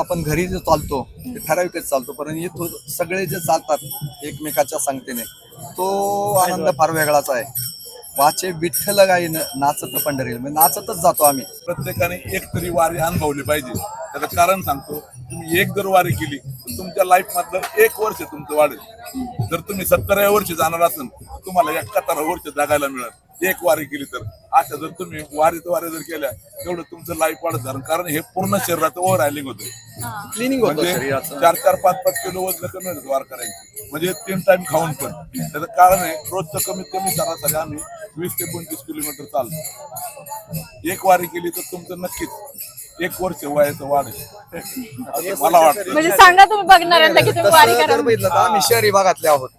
आपण घरी जे चालतो ते ठराविकच चालतो, पण इथं सगळे जे चालतात एकमेकाच्या संगतीने तो आनंद फार वेगळाच आहे. वाचे विठ्ठल गाईन नाचत पंढरी, म्हणजे नाचतच जातो आम्ही. प्रत्येकाने एक तरी वारी अनुभवली पाहिजे. त्याचं कारण सांगतो, तुम्ही एक जर वारी केली तर तुमच्या लाईफ मधलं 1 वर्ष तुमचं वाढेल. जर तुम्ही 70व्या वर्षी जाणार असाल तुम्हाला 71 वर्ष जगायला मिळेल. एक वारी केली तर अशा जर तुम्ही वारी जर केल्या तेवढं तुमचं लाईफ वाढत जाणार. कारण हे पूर्ण शरीराचं ओव्हर ऑइलिंग होतं, क्लिनिंग होतं म्हणजे शरीराचं. 4-4, 5-5 किलो वजन कमी होतं वार करायची, म्हणजे 3 टाइम खाऊन पण. त्याचं कारण आहे रोजचं कमीत कमी सरासरी आम्ही 20 ते 25 किलोमीटर चालतो. एक वारी केली तर तुमचं नक्कीच 1 वर्ष वयाचं वाढेल मला वाटतं. म्हणजे सांगा तुम्ही बघणाऱ्यांना की तुम्ही वारी तसं करा. जर बघितलं तर आम्ही शहरी भागातले आहोत,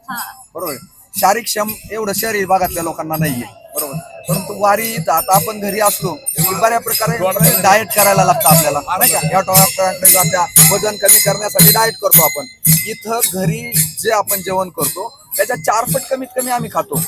बरोबर. शारीरिक क्षम एवढं शहरी भागातल्या लोकांना नाहीये, बरोबर. परंतु वारी आता आपण घरी असलो की बऱ्या प्रकारे डाएट करायला लागतं आपल्याला, नाही का. या टॉयलेटच्या वजन कमी करण्यासाठी डाएट करतो आपण. इथं घरी जे आपण जेवण करतो त्याच्या 4 पट कमीत कमी आम्ही खातो.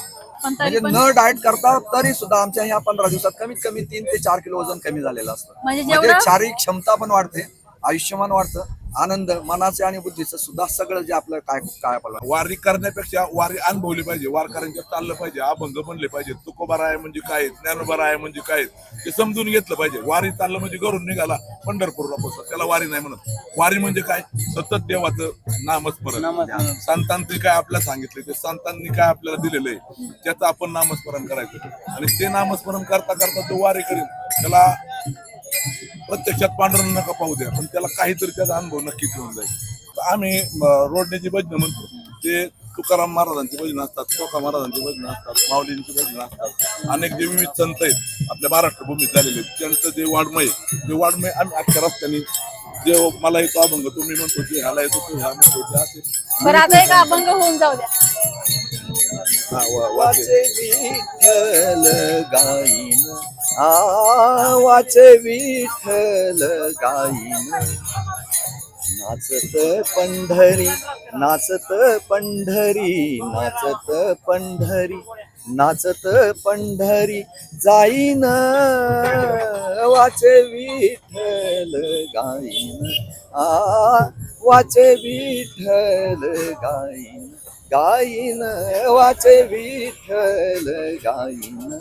म्हणजे न डाएट करता तरी सुद्धा आमच्या ह्या 15 दिवसात कमीत कमी 3 ते 4 किलो वजन कमी झालेलं असतं. म्हणजे शारीरिक क्षमता पण वाढते, आयुष्यमान वाढतं, आनंद मनाचे आणि बुद्धीचं सुद्धा सगळं जे आपलं काय वारी करण्यापेक्षा वारी अनुभवली पाहिजे. वारकऱ्यांच्या चाललं पाहिजे, अभंग बनले पाहिजे, तुकोबारा आहे म्हणजे काय, ज्ञानोबारा आहे म्हणजे काय, ते समजून घेतलं पाहिजे. वारी चाललं म्हणजे घरून निघाला पंढरपूरला पोहोचला, त्याला वारी नाही म्हणत. वारी म्हणजे काय, सतत देवाचं नामस्मरण. संतांनी काय आपल्याला सांगितले, ते संतांनी काय आपल्याला दिलेलं आहे त्याचं आपण नामस्मरण करायचं. आणि ते नामस्मरण करता करता तो वारी करेल, त्याला प्रत्यक्षात पांढरं नका पाहू द्या, पण त्याला काहीतरी त्याचा अनुभव नक्कीच येऊन जाईल. आम्ही रोडण्याची भजनं म्हणतो, ते तुकाराम महाराजांची भजनं असतात, चोखा महाराजांची भजनं असतात, माऊलींची भजनं असतात. अनेक जे विविध संत आहेत आपल्या महाराष्ट्र भूमीत झालेले, त्यांचं जे वाड्मय आम्ही अख्ख्या रस्त्याने जे मला येतो अभंग तुम्ही म्हणतो ते ह्याला येतो तो ह्या म्हणतो ते असे. बरं, आता एक अभंग होऊन जाऊ द्या. वाचे विठ्ठल गाईन, वाचे विठ्ठल गाईन, नाचत पंढरी, नाचत पंढरी, नाचत पंढरी, नाचत पंढरी जाईन, वाचे विठ्ठल गाईन, वाचे विठ्ठल गाईन, गाईन वाचे विठ्ठल गाईन.